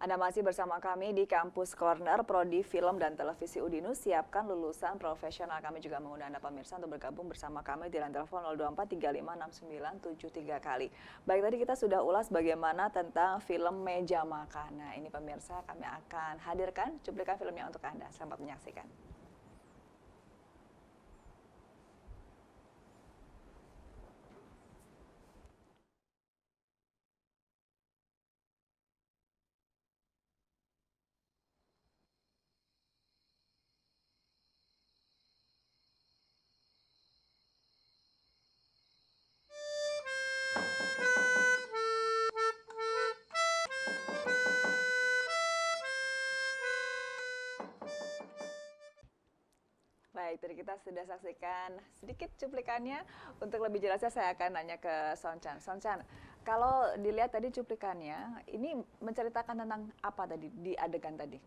Anda masih bersama kami di Kampus Corner, Prodi Film dan Televisi Udinus. Siapkan lulusan profesional. Kami juga mengundang Anda pemirsa untuk bergabung bersama kami di line telepon 024356973 kali. Baik, tadi kita sudah ulas bagaimana tentang film Meja Makan. Nah, ini pemirsa kami akan hadirkan cuplikan filmnya untuk Anda. Selamat menyaksikan. Baik, tadi kita sudah saksikan sedikit cuplikannya. Untuk lebih jelasnya saya akan nanya ke Sonchan. Sonchan, kalau dilihat tadi cuplikannya, ini menceritakan tentang apa tadi di adegan tadi?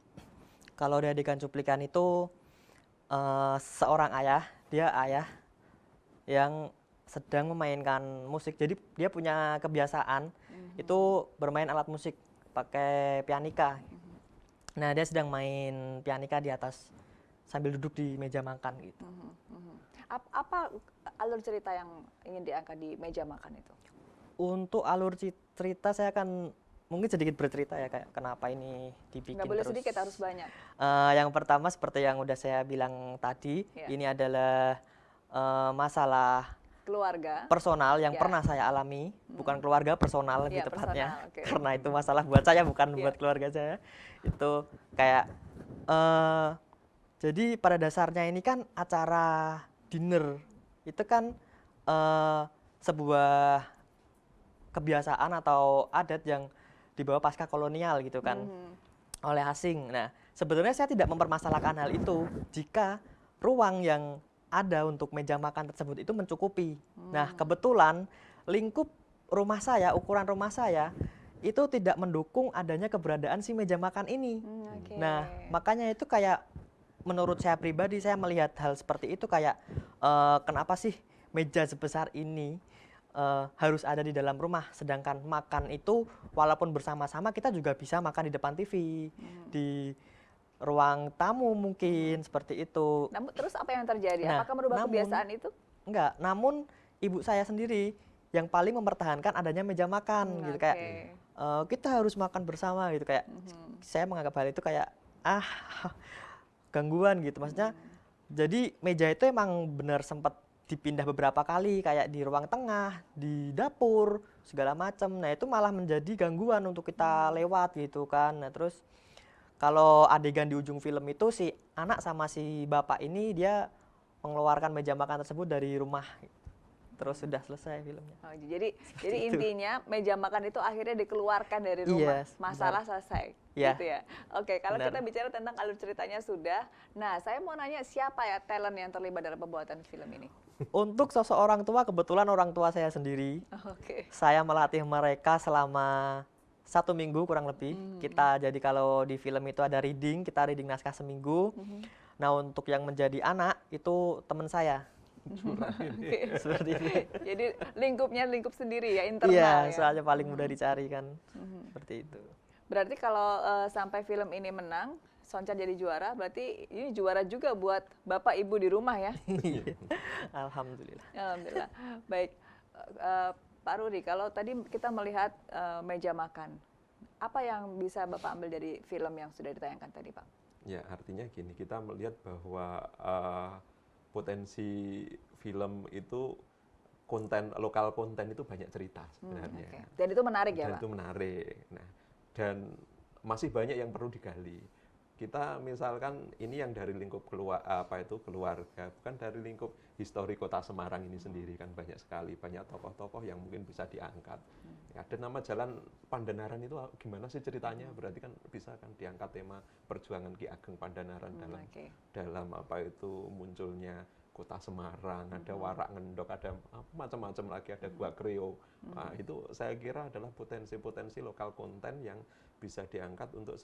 Kalau di adegan cuplikan itu seorang ayah, dia ayah yang sedang memainkan musik. Jadi dia punya kebiasaan itu bermain alat musik pakai pianika. Nah, dia sedang main pianika di atas sambil duduk di meja makan gitu. Apa alur cerita yang ingin diangkat di meja makan itu? Untuk alur cerita saya akan mungkin sedikit bercerita ya, kayak kenapa ini dibikin. Nggak boleh terus. sedikit, harus banyak. Yang pertama seperti yang udah saya bilang tadi, Ya. ini adalah masalah Keluarga. personal yang Ya. pernah saya alami, bukan keluarga, personal lebih Ya, tepatnya. personal, oke. Karena itu masalah buat saya, bukan Ya. buat keluarga saya. Itu kayak jadi pada dasarnya ini kan acara dinner itu kan sebuah kebiasaan atau adat yang dibawa pasca kolonial gitu kan, oleh asing. Nah, sebetulnya saya tidak mempermasalahkan hal itu jika ruang yang ada untuk meja makan tersebut itu mencukupi. Nah, kebetulan lingkup rumah saya, ukuran rumah saya itu tidak mendukung adanya keberadaan si meja makan ini. Okay. Nah, makanya itu kayak menurut saya pribadi, saya melihat hal seperti itu kayak kenapa sih meja sebesar ini harus ada di dalam rumah, sedangkan makan itu walaupun bersama-sama kita juga bisa makan di depan TV, di ruang tamu mungkin seperti itu. Namun terus apa yang terjadi? Nah, Apakah merubah kebiasaan itu? Enggak, namun ibu saya sendiri yang paling mempertahankan adanya meja makan gitu, kayak kita harus makan bersama gitu, kayak saya menganggap hal itu kayak gangguan gitu, maksudnya. Jadi meja itu emang benar sempat dipindah beberapa kali, kayak di ruang tengah, di dapur, segala macam. Nah, itu malah menjadi gangguan untuk kita lewat gitu kan. Nah, terus kalau adegan di ujung film itu si anak sama si bapak ini dia mengeluarkan meja makan tersebut dari rumah. Terus sudah selesai filmnya. Oh, jadi intinya meja makan itu akhirnya dikeluarkan dari rumah. Yes, masalah selesai. Ya. Gitu ya. Oke, kalau Benar. kita bicara tentang alur ceritanya sudah. Nah, saya mau nanya siapa ya talent yang terlibat dalam pembuatan film ini? Untuk sosok orang tua, kebetulan orang tua saya sendiri. Oke. Saya melatih mereka selama 1 minggu kurang lebih. Kita jadi kalau di film itu ada reading, kita reading naskah seminggu. Nah, untuk yang menjadi anak itu teman saya. Seperti itu. Jadi lingkup sendiri ya, internal Iya, ya. soalnya paling mudah dicari kan. Seperti itu. Berarti kalau sampai film ini menang, Sonchan jadi juara, berarti ini juara juga buat Bapak Ibu di rumah ya. Alhamdulillah. Alhamdulillah. Baik, Pak Rudi, kalau tadi kita melihat meja makan, apa yang bisa Bapak ambil dari film yang sudah ditayangkan tadi, Pak? Ya, artinya gini, kita melihat bahwa potensi film itu lokal konten itu banyak cerita sebenarnya. Okay. Dan itu menarik ya, dan Pak? itu menarik. Nah, dan masih banyak yang perlu digali. Kita misalkan ini yang dari lingkup keluarga, bukan dari lingkup histori Kota Semarang ini sendiri, kan banyak sekali, banyak tokoh-tokoh yang mungkin bisa diangkat. Ya, ada nama jalan Pandanaran itu gimana sih ceritanya? Berarti kan bisa kan diangkat tema perjuangan Ki Ageng Pandanaran dalam apa itu munculnya Kota Semarang, ada Warak Ngendok, ada macam-macam lagi, ada Gua Kreo. Nah, itu saya kira adalah potensi-potensi lokal konten yang bisa diangkat untuk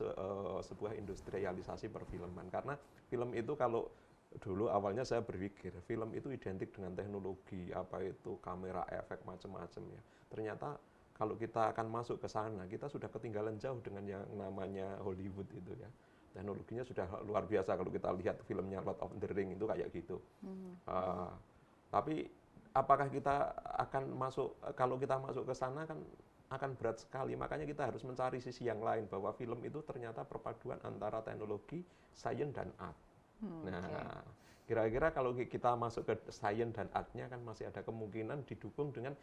sebuah industrialisasi perfilman. Karena film itu kalau dulu awalnya saya berpikir film itu identik dengan teknologi, apa itu kamera, efek macam-macam ya. Ternyata kalau kita akan masuk ke sana, kita sudah ketinggalan jauh dengan yang namanya Hollywood itu ya. Teknologinya sudah luar biasa kalau kita lihat filmnya Lord of the Ring itu kayak gitu. Tapi apakah kita akan masuk, kalau kita masuk ke sana kan akan berat sekali. Makanya kita harus mencari sisi yang lain bahwa film itu ternyata perpaduan antara teknologi, sains dan art. Nah, kira-kira kalau kita masuk ke sains dan art-nya kan masih ada kemungkinan didukung dengan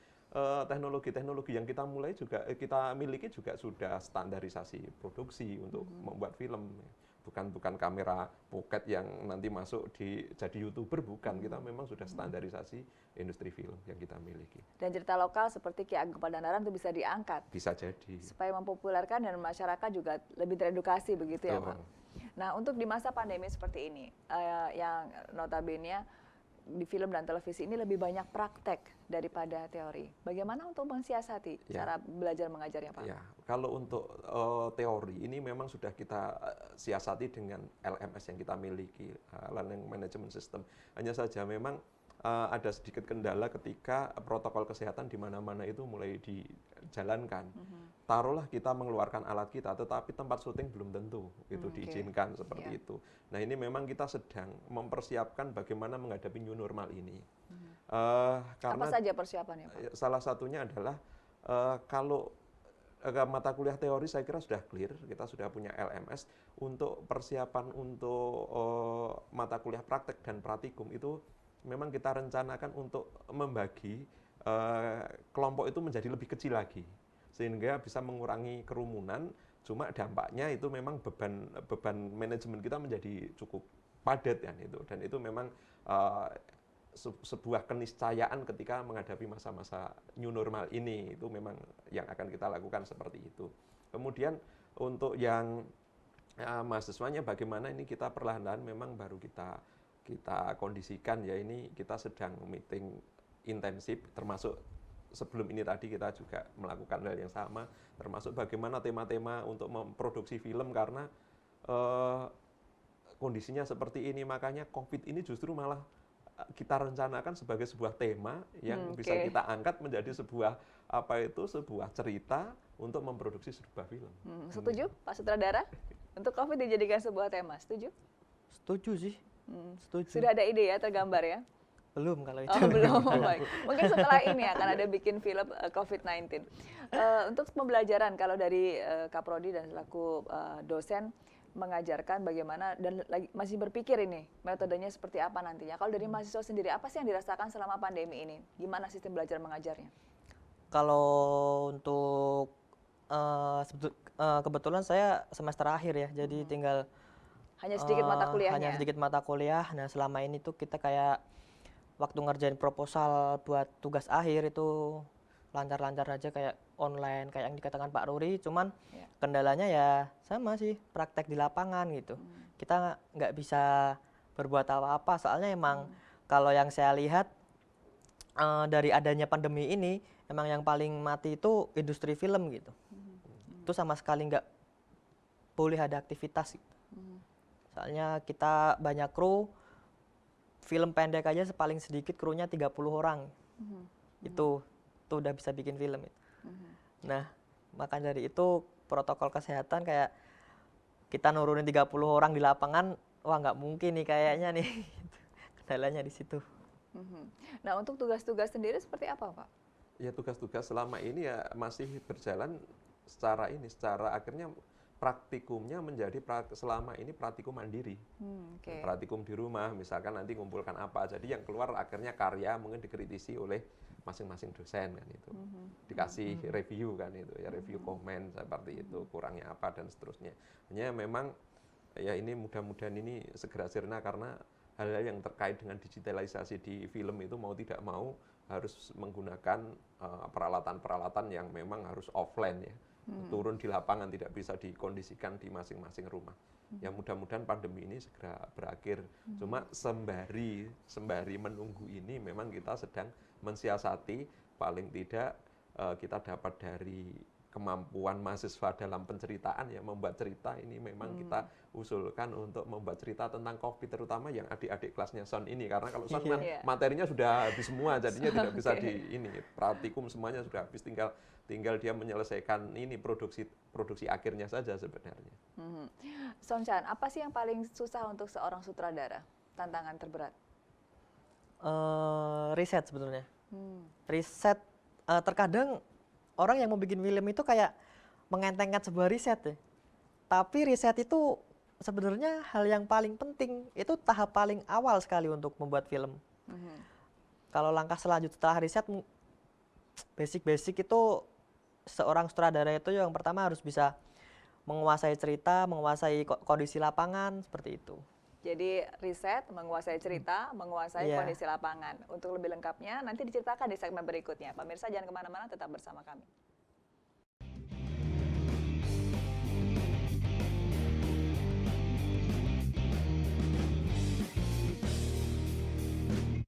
teknologi-teknologi yang kita mulai juga kita miliki juga sudah standarisasi produksi untuk membuat film. Bukan kamera pocket yang nanti masuk jadi YouTuber, bukan. Kita memang sudah standarisasi industri film yang kita miliki. Dan cerita lokal seperti Ki Ageng Pandanaran itu bisa diangkat. Bisa jadi. Supaya mempopulerkan dan masyarakat juga lebih teredukasi begitu ya Pak. Nah untuk di masa pandemi seperti ini, yang notabene di film dan televisi ini lebih banyak praktek daripada teori. Bagaimana untuk mensiasati cara belajar mengajarnya Pak? Ya, kalau untuk teori ini memang sudah kita siasati dengan LMS yang kita miliki, Learning Management System. Hanya saja memang ada sedikit kendala ketika protokol kesehatan di mana-mana itu mulai dijalankan. Taruhlah kita mengeluarkan alat kita, tetapi tempat syuting belum tentu itu diizinkan seperti itu. Nah ini memang kita sedang mempersiapkan bagaimana menghadapi new normal ini. Apa Karena saja persiapannya Pak? salah satunya adalah kalau mata kuliah teori saya kira sudah clear, kita sudah punya LMS. Untuk persiapan untuk mata kuliah praktek dan praktikum itu memang kita rencanakan untuk membagi kelompok itu menjadi lebih kecil lagi, sehingga bisa mengurangi kerumunan. Cuma dampaknya itu memang beban manajemen kita menjadi cukup padat kan itu, dan itu memang sebuah keniscayaan ketika menghadapi masa-masa new normal ini. Itu memang yang akan kita lakukan seperti itu. Kemudian untuk yang mahasiswanya bagaimana, ini kita perlahan-lahan memang baru kita kondisikan ya. Ini kita sedang meeting intensif, termasuk sebelum ini tadi kita juga melakukan hal yang sama, termasuk bagaimana tema-tema untuk memproduksi film, karena kondisinya seperti ini. Makanya COVID ini justru malah kita rencanakan sebagai sebuah tema yang bisa kita angkat menjadi sebuah sebuah cerita untuk memproduksi sebuah film. Setuju Pak Sutradara? Untuk COVID dijadikan sebuah tema, setuju? Setuju sih. Setuju. Sudah ada ide ya, tergambar ya? Belum kalau itu. Oh belum, baik. Mungkin setelah ini akan ada bikin film COVID-19. Untuk pembelajaran, kalau dari Kaprodi dan selaku dosen, mengajarkan bagaimana dan masih berpikir ini metodenya seperti apa nantinya. Kalau dari mahasiswa sendiri, apa sih yang dirasakan selama pandemi ini? Gimana sistem belajar mengajarnya? Kalau untuk kebetulan saya semester akhir ya, jadi tinggal hanya sedikit mata kuliahnya. Hanya sedikit mata kuliah. Nah selama ini tuh kita kayak waktu ngerjain proposal buat tugas akhir itu lancar-lancar aja, kayak online kayak yang dikatakan Pak Ruri. Cuman kendalanya ya sama sih, praktek di lapangan gitu. Kita nggak bisa berbuat apa-apa, soalnya emang kalau yang saya lihat dari adanya pandemi ini emang yang paling mati itu industri film gitu. Itu sama sekali nggak boleh ada aktivitas gitu. Soalnya kita banyak kru, film pendek aja paling sedikit krunya 30 orang. Itu udah bisa bikin film itu. Nah, maka dari itu protokol kesehatan kayak kita nurunin 30 orang di lapangan, wah nggak mungkin nih kayaknya nih. Kendalanya di situ. Nah, untuk tugas-tugas sendiri seperti apa, Pak? Ya, tugas-tugas selama ini ya masih berjalan secara akhirnya praktikumnya menjadi selama ini praktikum mandiri. Praktikum di rumah, misalkan nanti ngumpulkan apa, jadi yang keluar akhirnya karya mungkin dikritisi oleh masing-masing dosen kan itu. Dikasih review kan itu ya, review komen seperti itu, kurangnya apa dan seterusnya. Hanya memang ya ini mudah-mudahan ini segera sirna, karena hal-hal yang terkait dengan digitalisasi di film itu mau tidak mau harus menggunakan peralatan-peralatan yang memang harus offline ya. Turun di lapangan, tidak bisa dikondisikan di masing-masing rumah. Ya mudah-mudahan pandemi ini segera berakhir. Cuma sembari menunggu ini memang kita sedang mensiasati, paling tidak kita dapat dari kemampuan mahasiswa dalam penceritaan ya membuat cerita ini memang kita usulkan untuk membuat cerita tentang COVID terutama yang adik-adik kelasnya sound ini karena kalau sound Iya. materinya sudah habis semua jadinya tidak bisa Oke. di ini praktikum semuanya sudah habis tinggal dia menyelesaikan ini produksi akhirnya saja sebenarnya. Sonchan, apa sih yang paling susah untuk seorang sutradara? Tantangan terberat? Riset sebetulnya. Riset, terkadang orang yang mau bikin film itu kayak mengentengkan sebuah riset ya. Tapi riset itu sebenarnya hal yang paling penting, itu tahap paling awal sekali untuk membuat film. Kalau langkah selanjutnya setelah riset, basic-basic itu seorang sutradara itu yang pertama harus bisa menguasai cerita, menguasai kondisi lapangan, seperti itu. Jadi riset, menguasai cerita, menguasai Iya. kondisi lapangan. Untuk lebih lengkapnya nanti diceritakan di segmen berikutnya. Pemirsa jangan kemana-mana, tetap bersama kami.